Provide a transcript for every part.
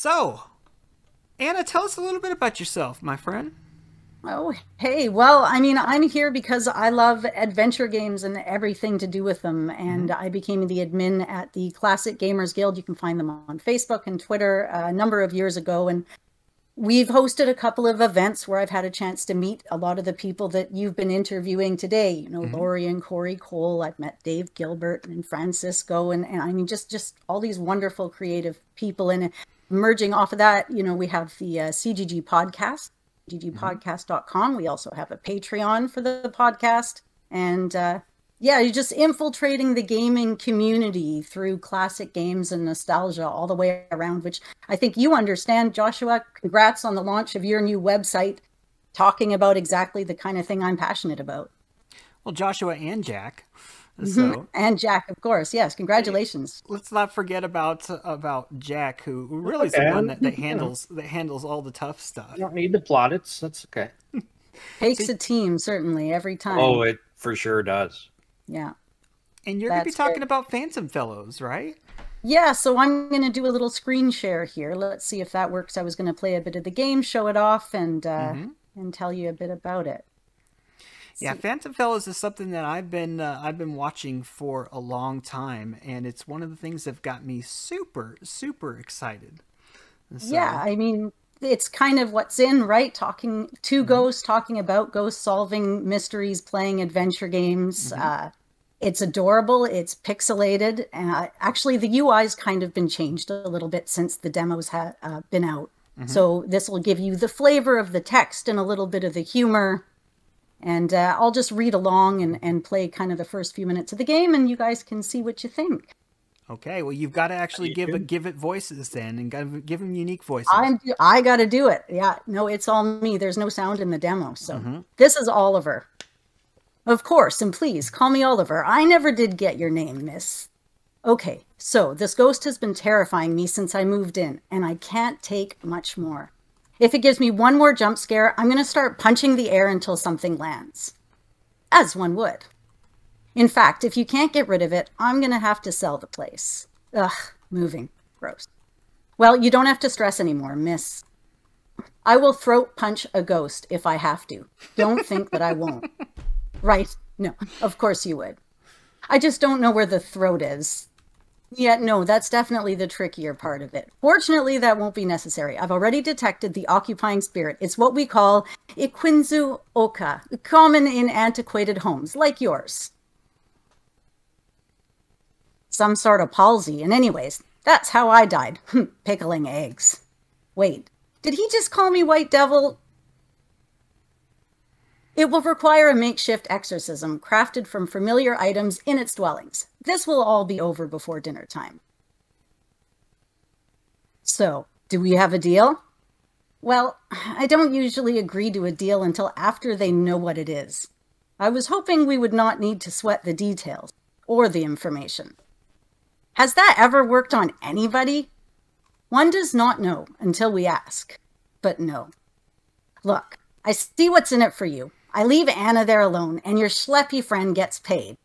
So, Anna, tell us a little bit about yourself, my friend. Oh, hey. Well, I mean, I'm here because I love adventure games and everything to do with them. Hmm. And I became the admin at the Classic Gamers Guild. You can find them on Facebook and Twitter a number of years ago. And we've hosted a couple of events where I've had a chance to meet a lot of the people that you've been interviewing today. You know, Hmm. Lori and Corey Cole. I've met Dave Gilbert and Francisco, and I mean, just all these wonderful creative people. And emerging off of that, we have the CGG podcast, Hmm. ggpodcast.com. We also have a Patreon for the podcast. And yeah, you're just infiltrating the gaming community through classic games and nostalgia all the way around, which I think you understand. Joshua, congrats on the launch of your new website, talking about exactly the kind of thing I'm passionate about. Well, Joshua and Jack. So, And Jack, of course. Yes, eh, congratulations. let's not forget about Jack, who really is the Okay, one that you know, handles all the tough you stuff. don't need the plaudits. That's okay. Takes See, a team, certainly, every Oh, time. it for sure does. Yeah, and you're going to be that's great. talking about Phantom Fellows, right? Yeah, so I'm going to do a little screen share here. Let's see if that works. I was going to play a bit of the game, show it off, Hmm. and tell you a bit about it. Let's Yeah, see. Phantom Fellows is something that I've been watching for a long time, and it's one of the things that got me super excited. Yeah, So, I mean, it's kind of what's in, right? Talking to hmm. ghosts, talking about ghosts, solving mysteries, playing adventure games. Hmm. It's adorable. It's pixelated. Actually, the UI's kind of been changed a little bit since the demos have been out. Hmm. So this will give you the flavor of the text and a little bit of the humor. And I'll just read along and play kind of the first few minutes of the game, and you guys can see what you think. Okay, well, you've got to actually You give should. give it voices then, and give them unique voices. I got to do it. Yeah, no, it's all me. There's no sound in the demo. So Hmm. this is Oliver. Of course, and please call me Oliver. I never did get your name, miss. Okay, so this ghost has been terrifying me since I moved in, and I can't take much more. If it gives me one more jump scare, I'm going to start punching the air until something lands. As one would. In fact, if you can't get rid of it, I'm going to have to sell the place. Ugh, moving. Gross. Well, you don't have to stress anymore, miss. I will throat punch a ghost if I have to. Don't think that I won't. Right? No, of course you would. I just don't know where the throat is. Yeah, no, that's definitely the trickier part of it. Fortunately, that won't be necessary. I've already detected the occupying spirit. It's what we call Ikwinzu Oka, common in antiquated homes like yours. Some sort of palsy. And anyways, that's how I died. Pickling eggs. Wait, did he just call me White Devil? It will require a makeshift exorcism crafted from familiar items in its dwellings. This will all be over before dinner time. So, do we have a deal? Well, I don't usually agree to a deal until after they know what it is. I was hoping we would not need to sweat the details or the information. Has that ever worked on anybody? One does not know until we ask. But no. Look, I see what's in it for you. I leave Anna there alone, and your schleppy friend gets paid.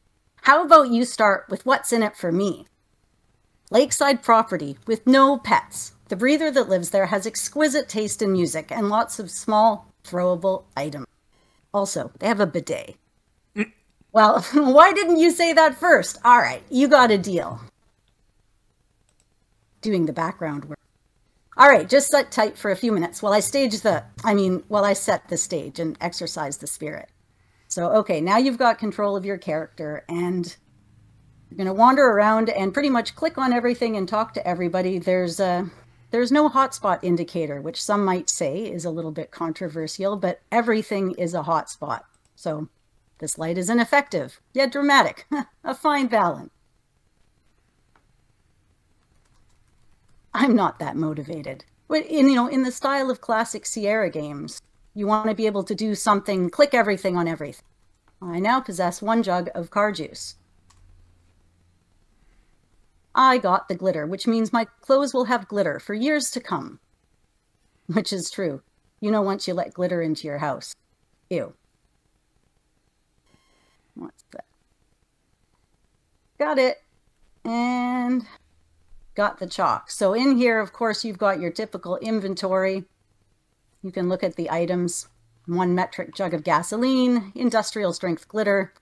How about you start with what's in it for me? Lakeside property with no pets. The breather that lives there has exquisite taste in music and lots of small, throwable items. Also, they have a bidet. Well, why didn't you say that first? All right, you got a deal. Doing the background work. All right, just sit tight for a few minutes while while I set the stage and exercise the spirit. So, okay, now you've got control of your character and you're going to wander around and pretty much click on everything and talk to everybody. There's no hotspot indicator, which some might say is a little bit controversial, but everything is a hotspot. So, this light is ineffective, yet dramatic. A fine balance. I'm not that motivated. But in the style of classic Sierra games, you want to be able to do something, click everything on everything. I now possess one jug of car juice. I got the glitter, which means my clothes will have glitter for years to come. Which is true. Once you let glitter into your house. Ew. What's that? Got it. And got the chalk. So in here, of course, you've got your typical inventory. You can look at the items. 1 metric jug of gasoline, industrial strength glitter,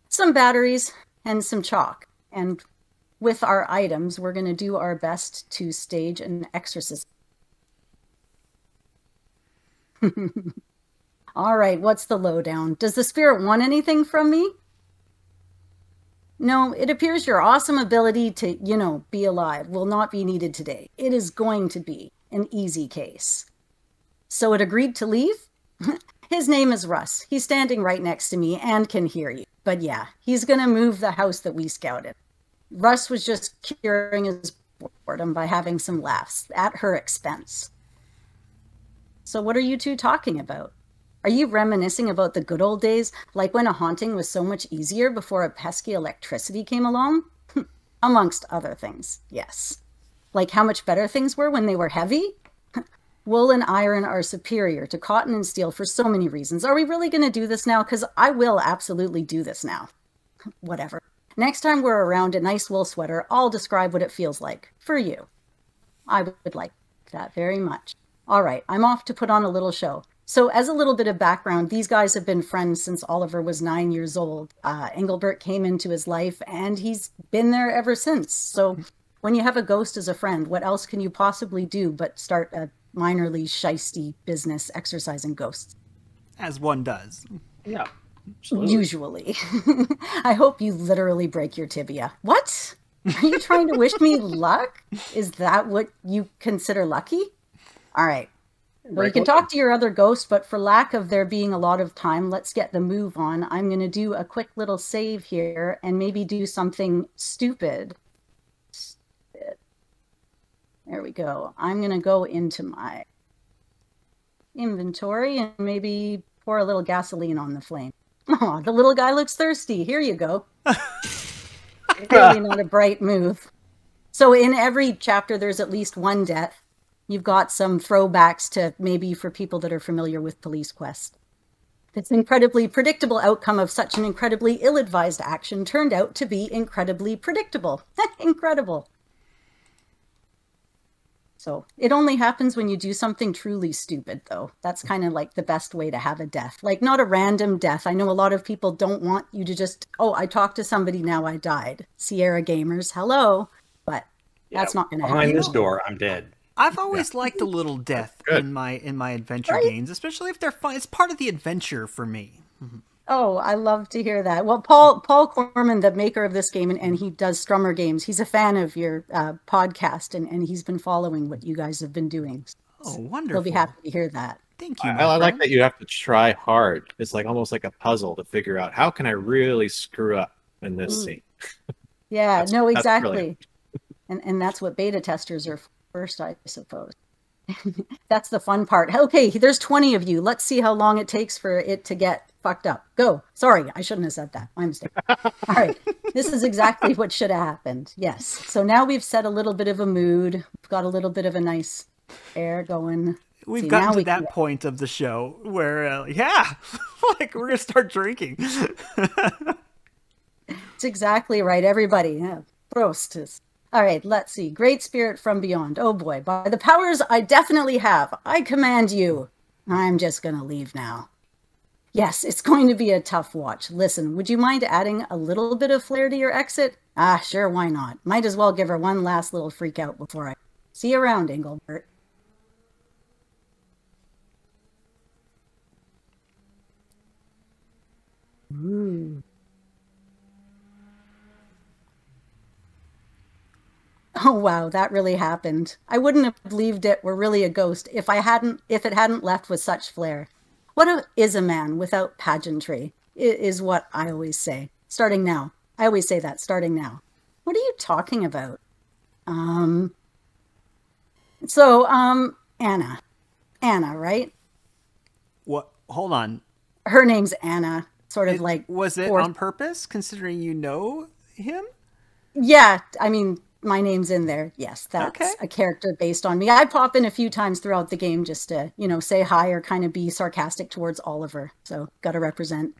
some batteries, and some chalk. And with our items, we're going to do our best to stage an exorcism. All right, what's the lowdown? Does the spirit want anything from me? No, it appears your awesome ability to, be alive will not be needed today. It is going to be an easy case. So it agreed to leave? His name is Russ. He's standing right next to me and can hear you. But yeah, he's going to move the house that we scouted. Russ was just curing his boredom by having some laughs at her expense. So what are you two talking about? Are you reminiscing about the good old days, like when a haunting was so much easier before a pesky electricity came along? Amongst other things, yes. Like how much better things were when they were heavy? Wool and iron are superior to cotton and steel for so many reasons. Are we really going to do this now? Because I will absolutely do this now. Whatever. Next time we're around a nice wool sweater, I'll describe what it feels like for you. I would like that very much. All right, I'm off to put on a little show. So as a little bit of background, these guys have been friends since Oliver was 9 years old. Engelbert came into his life and he's been there ever since. So when you have a ghost as a friend, what else can you possibly do but start a minorly shisty business exorcising ghosts? As one does. Yeah. Absolutely. Usually. I hope you literally break your tibia. What? Are you trying to wish me luck? Is that what you consider lucky? All right. Well, you can talk to your other ghost, but for lack of there being a lot of time, let's get the move on. I'm going to do a quick little save here and maybe do something stupid. There we go. I'm going to go into my inventory and maybe pour a little gasoline on the flame. Oh, the little guy looks thirsty. Here you go. Really not a bright move. So in every chapter, there's at least one death. You've got some throwbacks to maybe for people that are familiar with Police Quest. This incredibly predictable outcome of such an incredibly ill-advised action turned out to be incredibly predictable. Incredible. So it only happens when you do something truly stupid, though. That's kind of like the best way to have a death. Like, not a random death. I know a lot of people don't want you to just, oh, I talked to somebody, now I died. Sierra Gamers, hello. But that's not going to happen. Behind this door, I'm dead. I've always liked a little death in my adventure games, especially if they're fun. It's part of the adventure for me. Oh, I love to hear that. Well, Paul Corman, the maker of this game, and he does Strummer Games, he's a fan of your podcast, and he's been following what you guys have been doing. Oh, wonderful. He'll be happy to hear that. Thank you. I like that you have to try hard. It's like almost like a puzzle to figure out how can I really screw up in this scene. Yeah, no, exactly. That's and that's what beta testers are first, I suppose. That's the fun part. Okay, there's 20 of you. Let's see how long it takes for it to get fucked up. Go. Sorry, I shouldn't have said that. My mistake. All right. This is exactly what should have happened. Yes. So now we've set a little bit of a mood. We've got a little bit of a nice air going. We've gotten to that point of the show where, like we're going to start drinking. It's exactly right. Everybody. Yeah. Prost. All right, let's see. Great Spirit from Beyond. Oh boy, by the powers I definitely have, I command you. I'm just going to leave now. Yes, it's going to be a tough watch. Listen, would you mind adding a little bit of flair to your exit? Ah, sure, why not? Might as well give her one last little freak out before I see you around, Engelbert. Ooh. Oh wow, that really happened. I wouldn't have believed it were really a ghost if it hadn't left with such flair. What is a man without pageantry? Is what I always say. Starting now. I always say that, starting now. What are you talking about? Anna. Anna, right? What? Hold on. Her name's Anna. Was it on purpose, considering you know him? Yeah, I mean, my name's in there. Yes, that's a character based on me. I pop in a few times throughout the game just to, say hi or kind of be sarcastic towards Oliver. So, got to represent.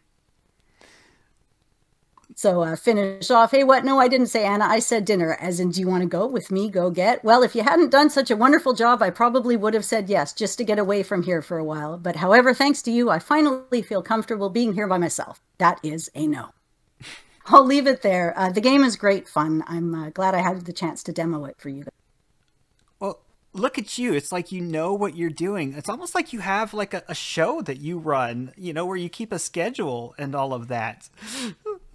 So finish off. Hey, what? No, I didn't say Anna. I said dinner, as in, do you want to go with me? Go get. Well, if you hadn't done such a wonderful job, I probably would have said yes, just to get away from here for a while. But however, thanks to you, I finally feel comfortable being here by myself. That is a no. I'll leave it there. The game is great fun. I'm glad I had the chance to demo it for you. Well, look at you. It's like you know what you're doing. It's almost like you have like a show that you run, you know, where you keep a schedule and all of that.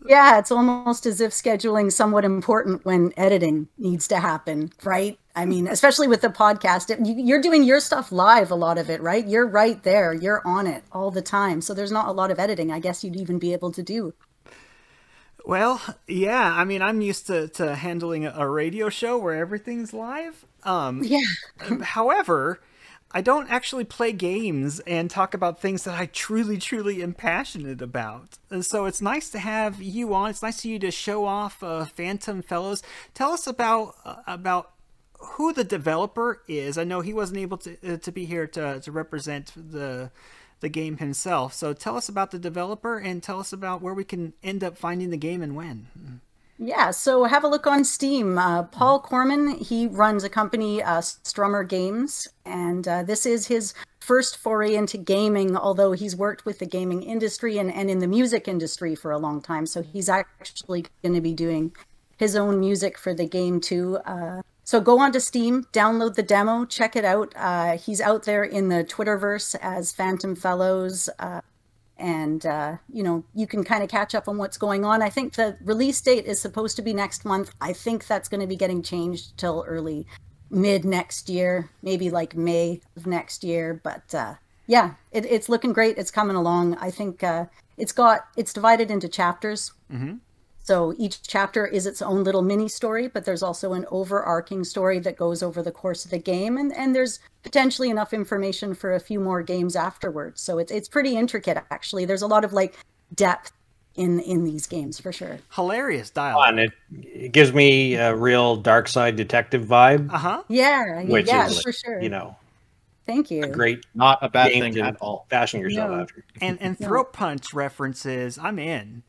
Yeah, it's almost as if scheduling somewhat important when editing needs to happen, right? I mean, especially with the podcast, you're doing your stuff live, a lot of it, right? You're right there. You're on it all the time. So there's not a lot of editing, I guess you'd even be able to do. Well, yeah, I mean, I'm used to handling a radio show where everything's live. Yeah. However, I don't actually play games and talk about things that I truly, truly am passionate about. And so it's nice to have you on. It's nice for you to show off Phantom Fellows. Tell us about who the developer is. I know he wasn't able to be here to represent the game himself. So tell us about the developer and tell us about where we can end up finding the game and when. Yeah, so have a look on Steam. Paul Corman, he runs a company, Strummer Games, and this is his first foray into gaming, although he's worked with the gaming industry and in the music industry for a long time. So he's actually going to be doing his own music for the game too. So go onto Steam, download the demo, check it out. He's out there in the Twitterverse as Phantom Fellows. And, you know, you can kind of catch up on what's going on. I think the release date is supposed to be next month. I think that's going to be getting changed till mid next year, maybe like May of next year. But yeah, it's looking great. It's coming along. I think it's divided into chapters. Mm-hmm. So each chapter is its own little mini story, but there's also an overarching story that goes over the course of the game. And there's potentially enough information for a few more games afterwards. So it's pretty intricate, actually. There's a lot of like depth in these games for sure. Hilarious dialogue. And it gives me a real dark side detective vibe. Uh-huh. Yeah, which is, for sure. You know, thank you. a great Not a bad game thing to at all. fashion yourself No. after. And throat punch references, I'm in.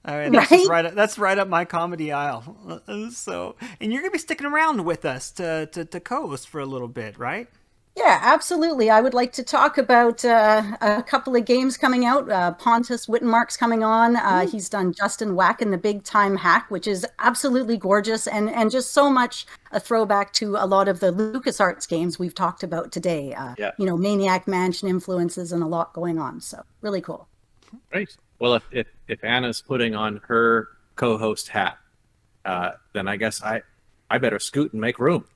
That's Right? just that's right up my comedy aisle. So, and you're gonna be sticking around with us to co-host for a little bit, right? Yeah, absolutely. I would like to talk about a couple of games coming out. Pontus Wittenmark's coming on. He's done Justin Whack and the Big Time Hack, which is absolutely gorgeous and just so much a throwback to a lot of the LucasArts games we've talked about today. Yeah. You know, Maniac Mansion influences and a lot going on. So really cool. Great. Well, if Anna's putting on her co-host hat, then I guess I better scoot and make room.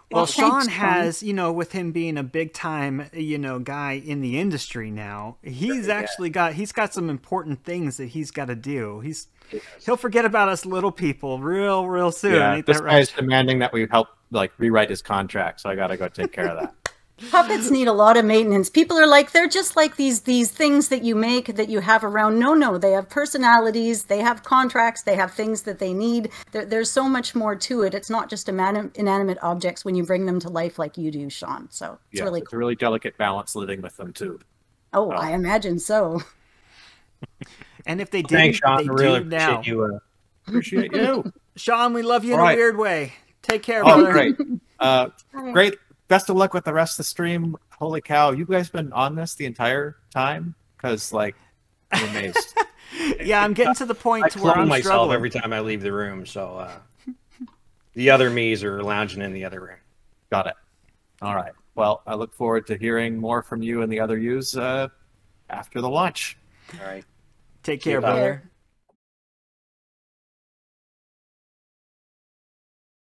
Well, Thanks, Sean Sean. has, you know, with him being a big time, you know, guy in the industry now, he's got some important things that he's got to do. He'll forget about us little people real soon. Yeah, Ain't this that guy's right? demanding that we help like rewrite his contract, so I gotta go take care of that. Puppets need a lot of maintenance. People are like, they're just like these things that you make, that you have around. No, they have personalities, they have contracts, they have things that they need. There's so much more to it. It's not just inanimate objects when you bring them to life like you do, Sean. So it's really It's cool. a really delicate balance living with them too. Oh, I imagine so. And if they didn't, Thanks, Sean. they I really do now. appreciate you. Appreciate you. Sean, we love you in All a right. weird way. Take care, Oh, brother. great. Great. Best of luck with the rest of the stream. Holy cow, you guys been on this the entire time? Because, like, I'm amazed. Yeah, I'm getting to the point I to where clone I'm myself struggling. every time I leave the room, so the other me's are lounging in the other room. Got it. All right. Well, I look forward to hearing more from you and the other yous after the launch. All right. Take care, you later. brother.